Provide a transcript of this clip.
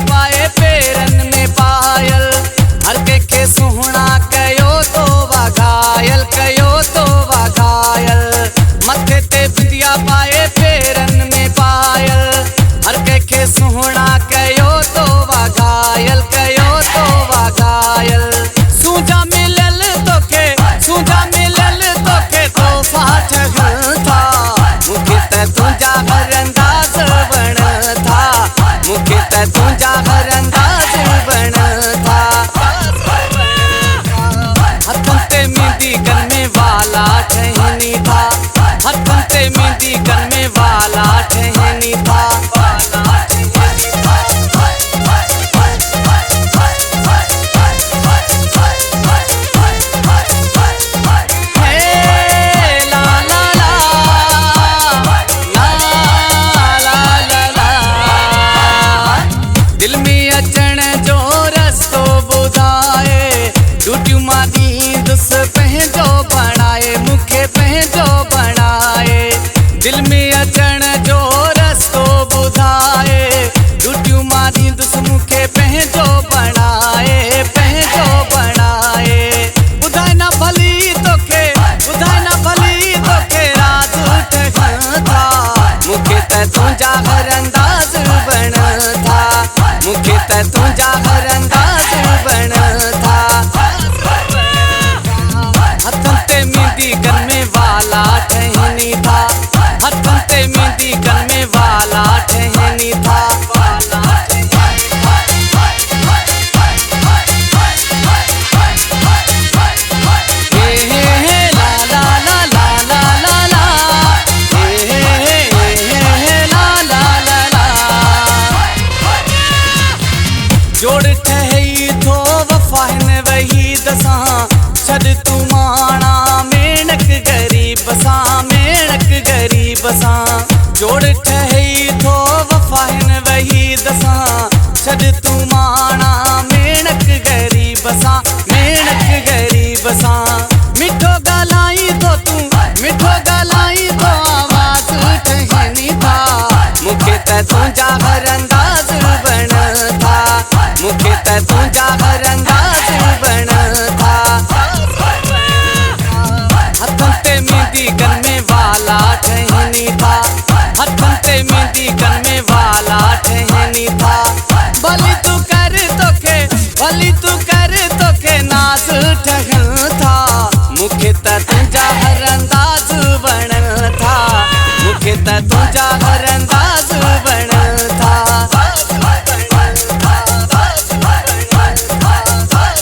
पाए पेरन में पायल, हर के सुहना कयो तो वाघायल, कयो तो वाघायल। मथे ते बिंदिया पाए पेरन में पायल, हर के सुहना कयो तो वाघायल, कयो तो वाघायल। सूझा मिलल तोखे, सूझा मिलल तोखे तोहफा ठगन था, मुखे त तुझा हर अंदाज बण था, मुखे त तुझा हर अंदाज बण था। हथन ते मेहंदी कन में वाला ठहनी था, हथन ते मेहंदी कन में वाला ठहनी था। पंहिंजो बणाए, मुखे पंहिंजो बणाए, दिल में अचण जो रस्तो ॿुधाए, ॾुटियूं मारींदुसि मुखे पंहिंजो बणाए, पंहिंजो बणाए। ॿुधाए न भली तोखे, ॿुधाए न भली तोखे राज ठहन था, मुखे त तुंहिंजा हर अंदाज बण था, मुखे त तुंहिंजा हर अंदाज बण था। हथन ते मेहंदी कन में वाला ठहनी था, हथन ते मेहंदी कन में वाला ठहनी था। जोड़ ठही थो वफ़ाहिन वही दसां, छॾ तू माणा मेणक गरीब सां, मेणक गरीब सां। जोड़ ठही थो वफ़ाहिन वही दसां, छॾ तू माणा मेणक गरीब सां, मेणक गरीब सां। मिठो ॻाल्हाई तो तूं, मिठो ॻाल्हाई तो आवाज़ ठहनी था, मुखे त तुंहिंजा